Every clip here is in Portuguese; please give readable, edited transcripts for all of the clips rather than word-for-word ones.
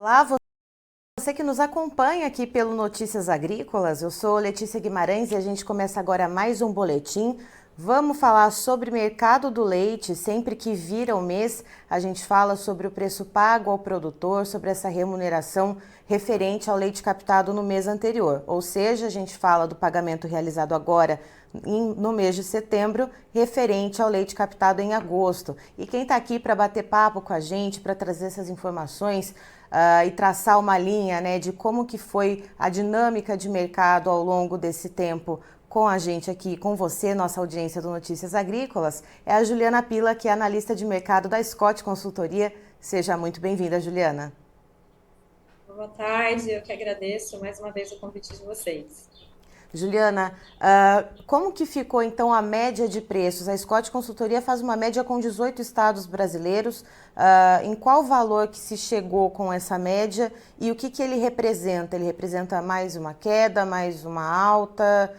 Olá, você que nos acompanha aqui pelo Notícias Agrícolas. Eu sou Letícia Guimarães e a gente começa agora mais um boletim. Vamos falar sobre mercado do leite. Sempre que vira o mês, a gente fala sobre o preço pago ao produtor, sobre essa remuneração referente ao leite captado no mês anterior. Ou seja, a gente fala do pagamento realizado agora no mês de setembro, referente ao leite captado em agosto. E quem está aqui para bater papo com a gente, para trazer essas informações e traçar uma linha, né, de como que foi a dinâmica de mercado ao longo desse tempo com a gente aqui, com você, nossa audiência do Notícias Agrícolas, é a Juliana Pila, que é analista de mercado da Scott Consultoria. Seja muito bem-vinda, Juliana. Boa tarde, eu que agradeço mais uma vez o convite de vocês. Juliana, como que ficou então a média de preços? A Scott Consultoria faz uma média com 18 estados brasileiros. Em qual valor que se chegou com essa média e o que que ele representa? Ele representa mais uma queda, mais uma alta?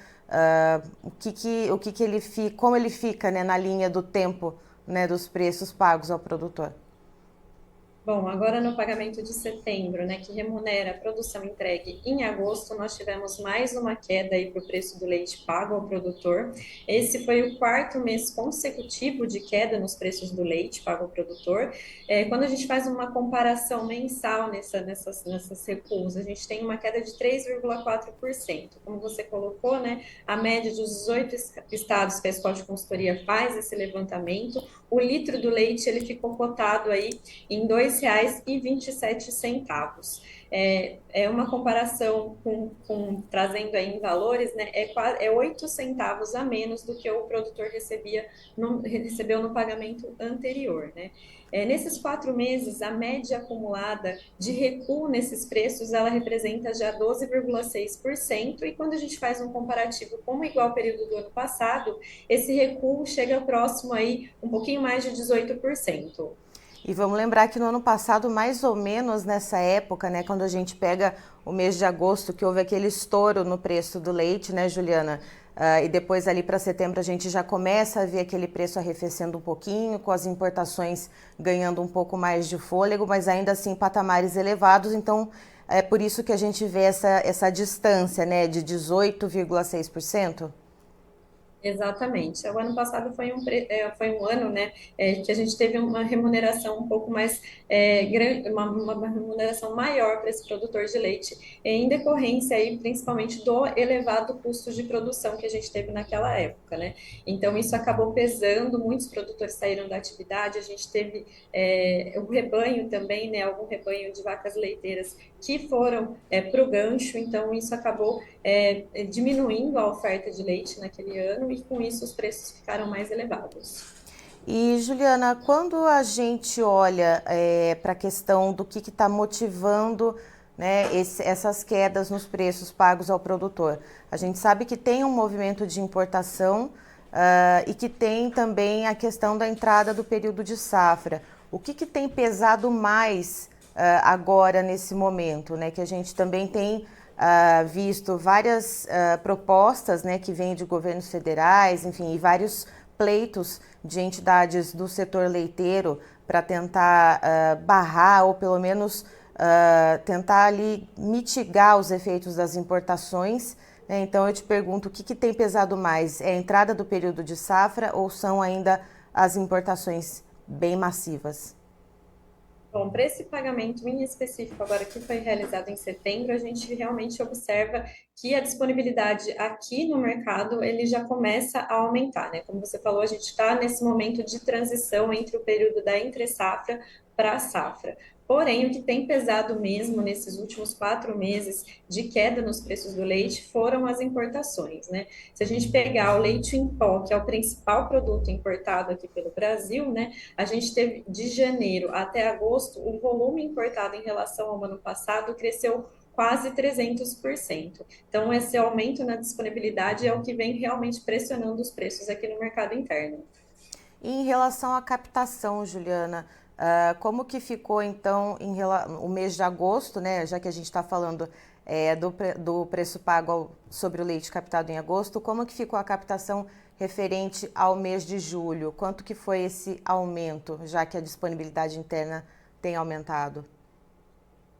O que que ele fica, como ele fica, né, na linha do tempo, né, dos preços pagos ao produtor? Bom, agora no pagamento de setembro, né, que remunera a produção entregue em agosto, nós tivemos mais uma queda aí para o preço do leite pago ao produtor. Esse foi o quarto mês consecutivo de queda nos preços do leite pago ao produtor. Quando a gente faz uma comparação mensal nessas recuos, a gente tem uma queda de 3,4%. Como você colocou, né, a média dos 18 estados que a Scott Consultoria faz esse levantamento, o litro do leite ele ficou cotado aí em R$ 2,27. É uma comparação trazendo aí em valores, né? É 8 centavos a menos do que o produtor recebeu no pagamento anterior, né? Nesses 4 meses, a média acumulada de recuo nesses preços, ela representa já 12,6%, e quando a gente faz um comparativo com o igual período do ano passado, esse recuo chega próximo aí um pouquinho mais de 18%. E vamos lembrar que no ano passado, mais ou menos nessa época, né, quando a gente pega o mês de agosto, que houve aquele estouro no preço do leite, né, Juliana? E depois ali para setembro a gente já começa a ver aquele preço arrefecendo um pouquinho, com as importações ganhando um pouco mais de fôlego, mas ainda assim patamares elevados. Então é por isso que a gente vê essa distância, né, de 18,6%. Exatamente. O ano passado foi um ano, né, que a gente teve uma remuneração um pouco mais grande, uma remuneração maior para esse produtor de leite, em decorrência aí, principalmente do elevado custo de produção que a gente teve naquela época, né? Então isso acabou pesando, muitos produtores saíram da atividade, a gente teve o rebanho também, né, algum rebanho de vacas leiteiras que foram para o gancho, então isso acabou diminuindo a oferta de leite naquele ano e com isso os preços ficaram mais elevados. E Juliana, quando a gente olha para a questão do que está motivando, né, essas quedas nos preços pagos ao produtor, a gente sabe que tem um movimento de importação e que tem também a questão da entrada do período de safra. O que tem pesado mais agora nesse momento, né, que a gente também tem visto várias propostas, né, que vêm de governos federais, enfim, e vários pleitos de entidades do setor leiteiro para tentar barrar ou pelo menos tentar ali mitigar os efeitos das importações. Né? Então eu te pergunto, o que tem pesado mais? É a entrada do período de safra ou são ainda as importações bem massivas? Bom, para esse pagamento em específico, agora que foi realizado em setembro, a gente realmente observa que a disponibilidade aqui no mercado ele já começa a aumentar, né? Como você falou, a gente está nesse momento de transição entre o período da entre-safra para a safra. Porém, o que tem pesado mesmo nesses últimos 4 meses de queda nos preços do leite foram as importações, né? Se a gente pegar o leite em pó, que é o principal produto importado aqui pelo Brasil, né? A gente teve de janeiro até agosto, o volume importado em relação ao ano passado cresceu quase 300%. Então, esse aumento na disponibilidade é o que vem realmente pressionando os preços aqui no mercado interno. E em relação à captação, Juliana, como que ficou então o mês de agosto, né? Já que a gente está falando do preço pago sobre o leite captado em agosto, como que ficou a captação referente ao mês de julho? Quanto que foi esse aumento, já que a disponibilidade interna tem aumentado?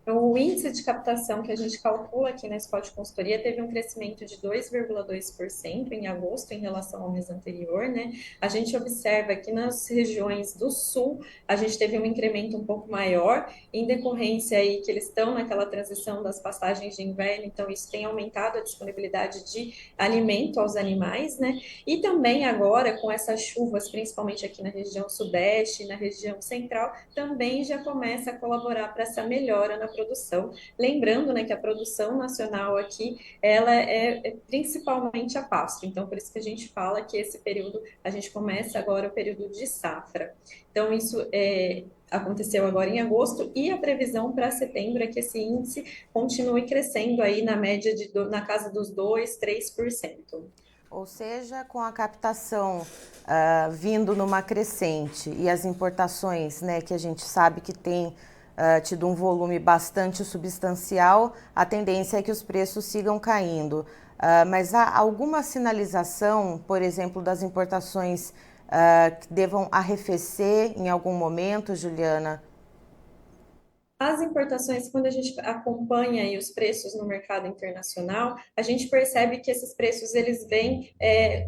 O índice de captação que a gente calcula aqui na Scott Consultoria teve um crescimento de 2,2% em agosto em relação ao mês anterior, né? A gente observa que nas regiões do sul a gente teve um incremento um pouco maior, em decorrência aí que eles estão naquela transição das pastagens de inverno, então isso tem aumentado a disponibilidade de alimento aos animais, né? E também agora com essas chuvas, principalmente aqui na região sudeste e na região central, também já começa a colaborar para essa melhora na produção. Lembrando, né, que a produção nacional aqui, ela é principalmente a pasto. Então, por isso que a gente fala que esse período, a gente começa agora o período de safra. Então, isso aconteceu agora em agosto e a previsão para setembro é que esse índice continue crescendo aí na média na casa dos 2, 3%. Ou seja, com a captação vindo numa crescente e as importações, né, que a gente sabe que tem tido um volume bastante substancial, a tendência é que os preços sigam caindo. Mas há alguma sinalização, por exemplo, das importações que devam arrefecer em algum momento, Juliana? As importações, quando a gente acompanha aí os preços no mercado internacional, a gente percebe que esses preços eles vêm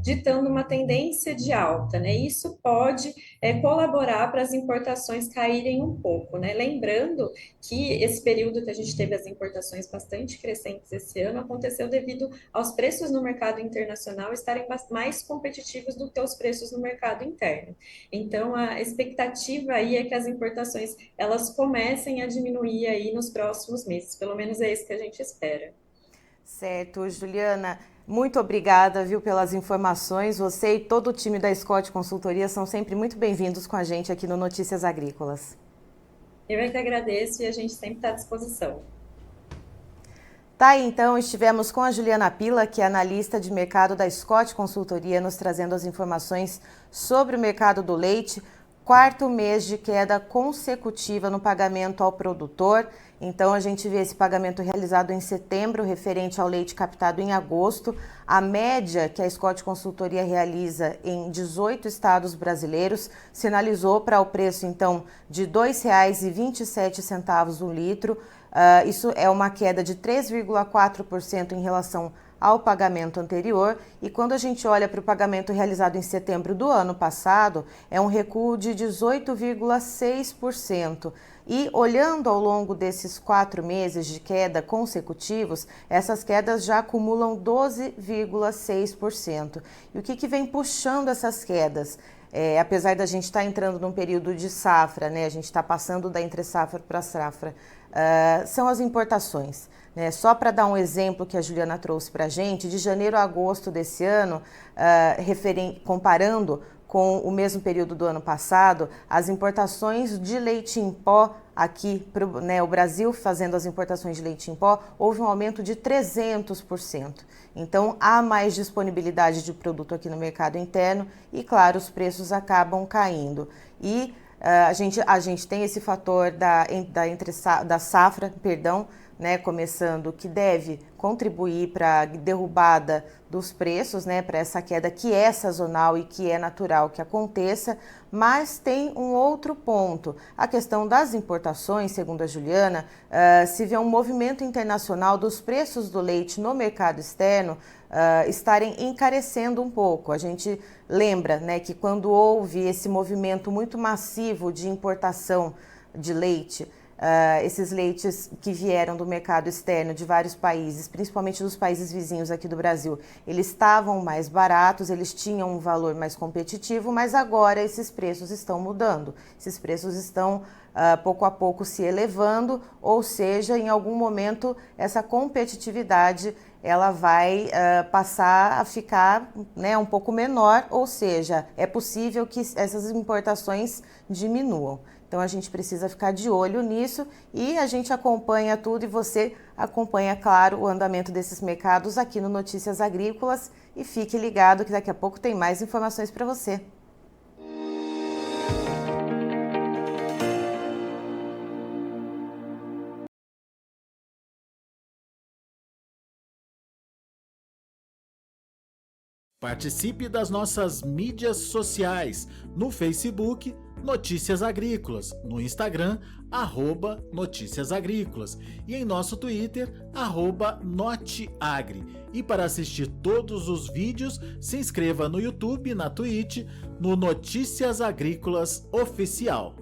ditando uma tendência de alta, né? Isso pode colaborar para as importações caírem um pouco, né? Lembrando que esse período que a gente teve as importações bastante crescentes esse ano aconteceu devido aos preços no mercado internacional estarem mais competitivos do que os preços no mercado interno. Então, a expectativa aí é que as importações elas comecem a diminuir aí nos próximos meses. Pelo menos é isso que a gente espera. Certo, Juliana, muito obrigada, viu, pelas informações. Você e todo o time da Scott Consultoria são sempre muito bem-vindos com a gente aqui no Notícias Agrícolas. Eu é que agradeço e a gente sempre está à disposição. Tá, então estivemos com a Juliana Pila, que é analista de mercado da Scott Consultoria, nos trazendo as informações sobre o mercado do leite. Quarto mês de queda consecutiva no pagamento ao produtor. Então, a gente vê esse pagamento realizado em setembro, referente ao leite captado em agosto. A média que a Scott Consultoria realiza em 18 estados brasileiros sinalizou para o preço, então, de R$ 2,27 o litro. Isso é uma queda de 3,4% em relação ao pagamento anterior, e quando a gente olha para o pagamento realizado em setembro do ano passado, é um recuo de 18,6%. E olhando ao longo desses 4 meses de queda consecutivos, essas quedas já acumulam 12,6%. E o que vem puxando essas quedas? Apesar da gente estar entrando num período de safra, né, a gente está passando da entre safra para safra, são as importações. Né? Só para dar um exemplo que a Juliana trouxe para a gente, de janeiro a agosto desse ano, comparando com o mesmo período do ano passado, as importações de leite em pó aqui, né, o Brasil fazendo as importações de leite em pó, houve um aumento de 300%. Então, há mais disponibilidade de produto aqui no mercado interno e, claro, os preços acabam caindo. E a gente tem esse fator da safra, né, começando, que deve contribuir para a derrubada dos preços, né, para essa queda que é sazonal e que é natural que aconteça, mas tem um outro ponto. A questão das importações, segundo a Juliana, se vê um movimento internacional dos preços do leite no mercado externo estarem encarecendo um pouco. A gente lembra, né, que quando houve esse movimento muito massivo de importação de leite, esses leites que vieram do mercado externo de vários países, principalmente dos países vizinhos aqui do Brasil, eles estavam mais baratos, eles tinham um valor mais competitivo, mas agora esses preços estão mudando. Esses preços estão pouco a pouco se elevando, ou seja, em algum momento essa competitividade ela vai passar a ficar, né, um pouco menor, ou seja, é possível que essas importações diminuam. Então a gente precisa ficar de olho nisso e a gente acompanha tudo e você acompanha, claro, o andamento desses mercados aqui no Notícias Agrícolas e fique ligado que daqui a pouco tem mais informações para você. Participe das nossas mídias sociais no Facebook Notícias Agrícolas, no Instagram, @Notícias Agrícolas e em nosso Twitter, @Noteagri. E para assistir todos os vídeos, se inscreva no YouTube, na Twitch, no Notícias Agrícolas Oficial.